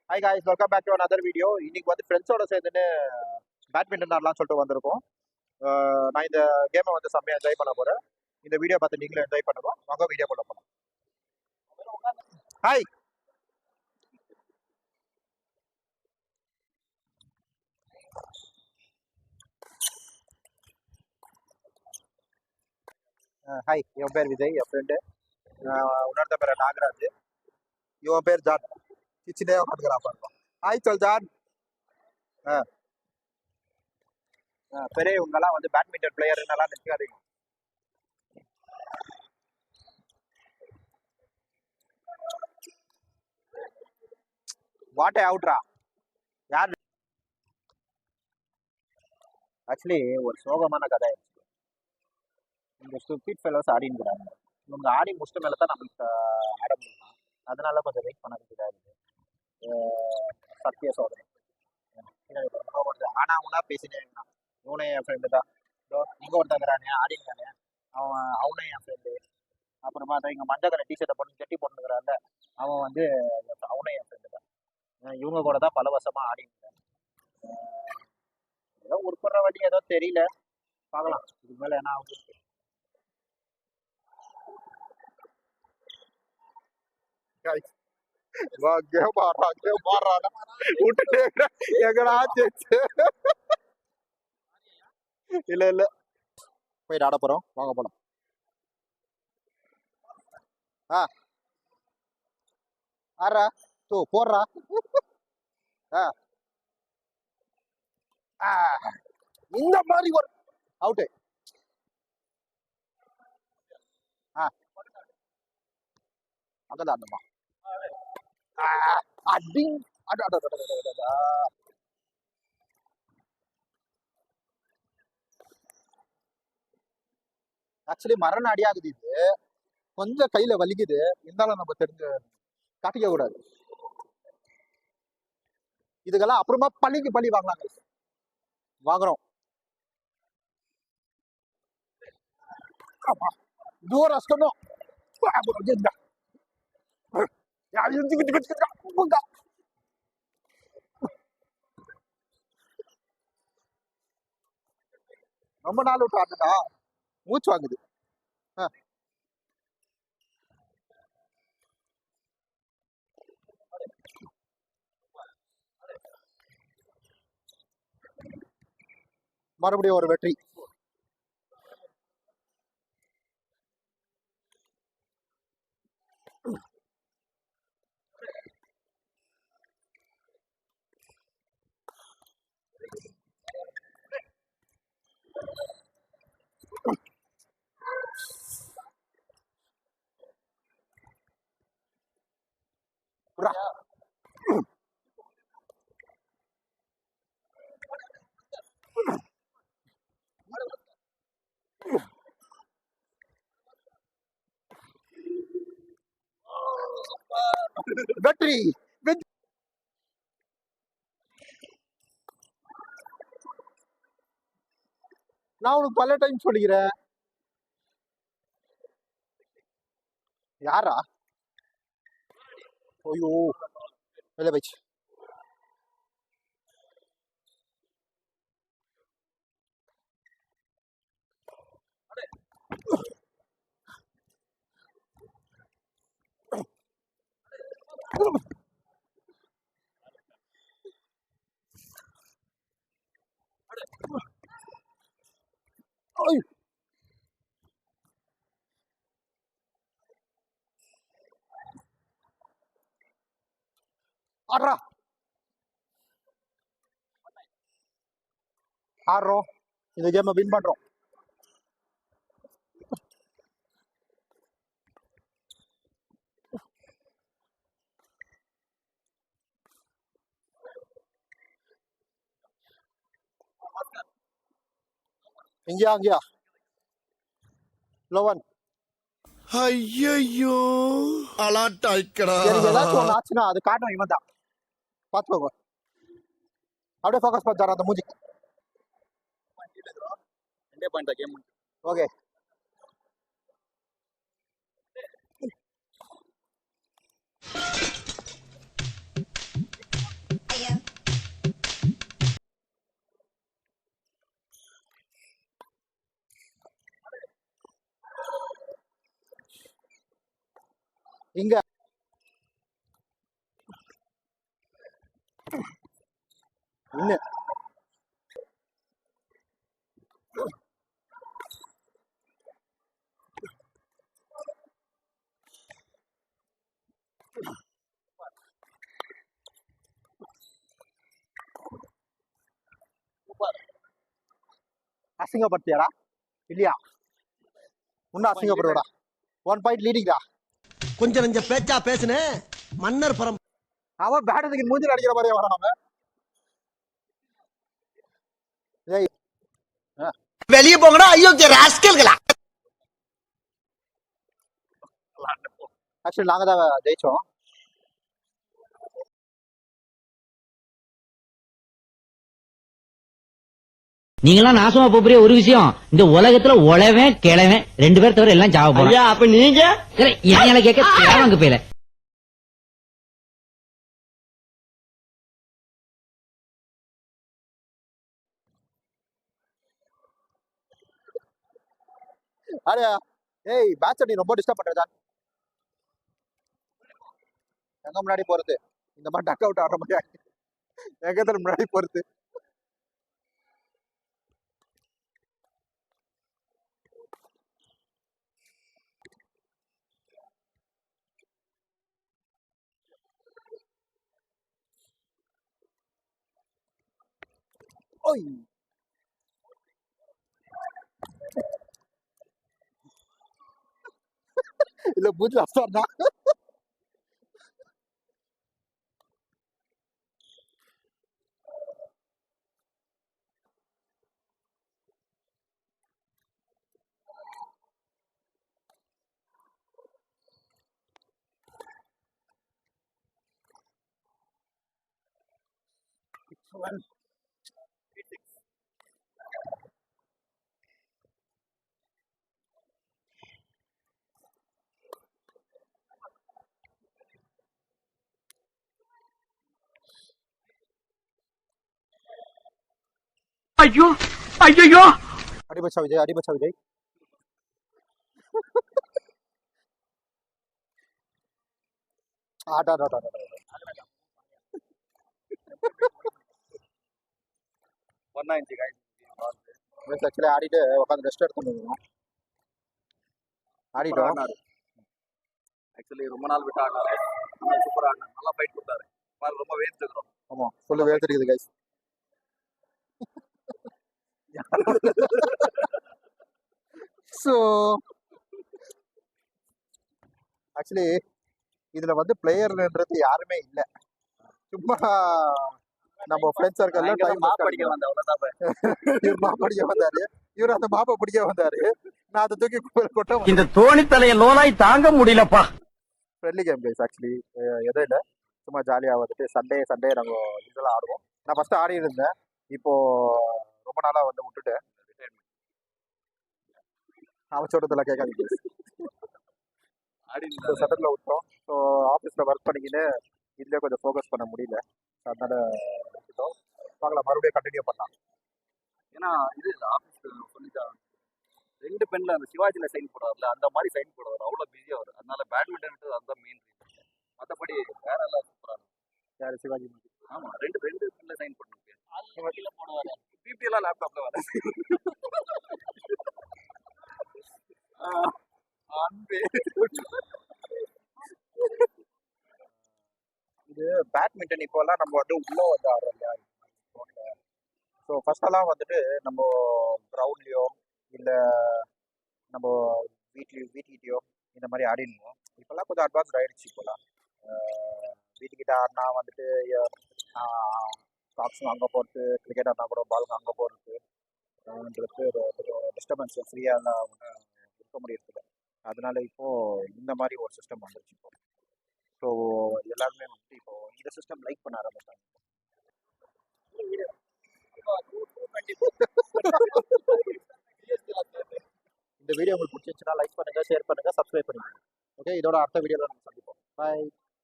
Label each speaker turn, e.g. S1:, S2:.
S1: Hi guys, welcome back to another video. இன்னைக்கு வந்து ஃப்ரெண்ட்ஸோட சேர்ந்துன்னு பேட்மிண்டன் ஆடலாம்னு சொல்லிட்டு வந்திருக்கோம். நான் இந்த கேமை வந்து செம்மையாக என்ஜாய் பண்ண போகிறேன். இந்த வீடியோ பார்த்து நீங்களும் என்ஜாய் பண்ணுவோம். வாங்க வீடியோ பண்ண போகலாம். ஹாய் ஹாய், என் பேர் விஜய், என் ஃப்ரெண்டு. இன்னொருத்த பேர் நாகராஜ், இவன் பேர் ஜான். கிச்சனே உட்காந்துக்கிறான் பாருங்க. ஹாய் சொல் ஜான். பெரிய இவங்கெல்லாம் வந்து பேட்மிண்டன் பிளேயர்னெல்லாம் நிற்காதீங்க. வாட்டே அவுட்ரா. யார் ஆக்சுவலி ஒரு சோகமான கதை. இந்த ஸ்டூபிட் ஃபெலோஸ் ஆடின்னுக்கிறாங்க. இவங்க ஆடி முடிச்சிட்ட மேலே தான் நம்மளுக்கு ஆட முடியும். அதனால கொஞ்சம் வெயிட் பண்ண வேண்டியதாக இருக்குது. சத்திய சோதனை. ஆனா அவனா பேசினே இருந்தான். இவனே என் ஃப்ரெண்டு தான். இங்கே ஒருத்தங்கிறானே ஆடிங்கிறானே, அவனே என் ஃப்ரெண்டு. அப்புறமா தான் இங்கே மஞ்சள் கலர் டிஷர்ட்டை போட்டு கட்டி போட்டுக்கிறான்ல, அவன் வந்து அவனே என் ஃப்ரெண்டு தான். இவங்க கூட தான் பல வருஷமாக ஆடிங்கிறேன். ஏதோ உருப்படுற வழி ஏதோ தெரியல, பார்க்கலாம் இதுக்கு மேலே என்ன ஆகுது. இல்ல இல்ல, போயிட்டு ஆட போறோம், வாங்க போலாம். ஆறா தூ போடுறா. இந்த மாதிரி ஒரு அவுட்டு. அங்கதான் ஆடணுமா? அடி ஆக்சுவலி மரண அடியாகுது. இது கொஞ்சம் கையில வலிக்குது, இருந்தாலும் நம்ம தெரிஞ்சு காட்டிக்க கூடாது. இதுக்கெல்லாம் அப்புறமா பழிக்கு பழி வாங்கலாங்க. வாங்குறோம். தூரம் அஷ்டமும் ரொம்ப நாள் விட்டு ஆடுனா மூச்சு வாங்குது. மறுபடியும் ஒரு வெற்றி. வெற்றி. நான் உனக்கு பல டைம் சொல்லிக்கிறேன். யாரா? ஐயோ வெளில போயிடுச்சு. ஆடுறா ஆடுறோம், இந்த கேமை வின் பண்றோம். இங்கயா அங்கயா லோவன்.
S2: ஐயோ அலாட்டாய்க்கடா.
S1: எனக்கு ஏதாச்சும் ஒன்று ஆச்சுன்னா அது காட்டும் இவன் தான். பார்த்துக்கோங்க, அப்படியே ஃபோக்கஸ் பண்ணாரு அந்த மூஞ்சிக்கு. ஓகே இன்னும் அசிங்கப்படுத்தியாடா இல்லையா? இன்னும் அசிங்கப்படுவடா. 1 பாயிண்ட் லீடிங்டா.
S2: கொஞ்சம் நெஞ்ச பேச்சா பேசுன மன்னர் பரம்.
S1: அவன் பேட்டத்துக்கு மூஞ்சில் அடிக்கிற மாதிரியே வரான் அவன். ஏய்
S2: வெளிய போங்கடா அயோக்கிய ராஸ்கல்களா.
S1: ஆக்சுவலி நாங்க தான் ஜெயிச்சோம்.
S3: நீங்களாம் நாசமா போறிய ஒரு விஷயம், இந்த உலகத்துல உழவன் கிழவன் 2 பேர் தவிர எல்லாம் சாவ போறோம். அப்ப நீங்க என்ன கேட்க தேவாங்க போயில.
S1: அடே ஏய் பேட்ச் நீ ரொம்ப டிஸ்டர்ப் பண்றதா. எங்க முன்னாடி போறது இந்த மாதிரி டக் அவுட் ஆடுற மாதிரி எங்கத்துல முன்னாடி போறது. ஓய் இல்ல பூஜ் அஸ்தார்டா.
S3: ஐயோ ஐயோ
S1: அடிபச்சா விஜய், அடிபச்சா விஜய். ஆட்டா ஆட்டா ஆட்டா. ஆக்சுவலி ஆடிட்டு உட்காந்து ரெஸ்ட் எடுத்துருந்தோம். ஆடிட்டோம்.
S4: ஆக்சுவலி ரொம்ப நாள் விட்டு ஆடினாரு. சூப்பரா ஆடினாரு. நல்லா ஃபைட் கொடுத்தாரு. ரொம்ப வேர்த்துக்கிறோம்.
S1: ஆமா சொல்லு வேர்த்துருக்குது கைஸ். ஸோ ஆக்சுவலி இதுல வந்து பிளேயர்ன்றது யாருமே இல்ல. சும்மா நம்ம ஃப்ரெண்ட்ஸ் சர்க்கிள்ல டைம்
S4: மாப் அடிக்க வந்த அவ்வளவுதான்.
S1: இவர் மாப் அடிக்க வந்தாரு, இவர் அந்த மாப்பை பிடிக்க வந்தாரு, நான் அதை தூக்கி கொட்ட.
S2: இந்த தோணி தலைய லோனாய் தாங்க முடியலப்பா.
S1: Friendly game guys. ஆக்சுவலி எதுவும் இல்லை, சும்மா ஜாலியாக வந்துட்டு சண்டே நாங்கள் இதெல்லாம் ஆடுவோம். நான் ஃபர்ஸ்ட் ஆடி இருந்தேன், இப்போ ரொம்ப நாளாக வந்து விட்டுட்டேன். அவன் சொல்றதெல்லாம் கேட்காதீங்க. சட்டத்தில் விட்டோம். ஸோ ஆஃபீஸில் ஒர்க் பண்ணிக்கின்னு இதுலேயே கொஞ்சம் ஃபோக்கஸ் பண்ண முடியல, அதனால விட்டுட்டோம். பார்க்கலாம், மறுபடியும் கண்டினியூ பண்ணலாம்.
S4: ஏன்னா இது ஆஃபீஸ் சொல்லிட்டாங்க 2 பெண்ல அந்த சிவாஜில சைன் போடுவார்ல, அந்த மாதிரி சைன் போடுவார். அவ்வளோ பிஸியாக வரும். அதனால பேட்மிண்டன் அதுதான் மெயின் ரீசன். மற்றபடி வேற எல்லாம் சூப்பராக இருக்கும்.
S1: யார் சிவாஜி?
S4: ஆமா, 2 பெண்ல சைன் பண்ண முடியாது. போடுவாரு பிபி எல்லாம் லேப்டாப்ல வர.
S1: இது பேட்மிண்டன் இப்போல்லாம் நம்ம வந்து உள்ள வந்து ஆடுறோம் இல்லையா. ஸோ ஃபர்ஸ்டெல்லாம் வந்துட்டு நம்ம கிரவுண்ட்லேயோ இல்லை நம்ம வீட்லேயோ இந்த மாதிரி ஆடிடுவோம். இப்போல்லாம் கொஞ்சம் அட்வான்ஸ்ட் ஆகிடுச்சு. இப்போல்லாம் வீட்டுக்கிட்ட ஆடினா வந்துட்டு ஸ்டாக்ஸ் அங்கே போகிறது, கிரிக்கெட் ஆடினா கூட பாலுக்கு அங்கே போகிறதுன்றது கொஞ்சம் டிஸ்டர்பன்ஸ் ஃப்ரீயாக இருக்க முடியறதில்ல. அதனால இப்போது இந்த மாதிரி ஒரு சிஸ்டம் வந்துருச்சு இப்போ. ஸோ எல்லாருமே வந்துட்டு இப்போ இந்த சிஸ்டம் லைக் பண்ண ஆரம்பிச்சாங்க. இந்த வீடியோ உங்களுக்கு பிடிச்சிருந்துச்சுன்னா லைக் பண்ணுங்க, ஷேர் பண்ணுங்க, சப்ஸ்கிரைப் பண்ணுங்க. ஓகே, இதோட அடுத்த வீடியோவில் நம்ம சந்திப்போம். பாய்.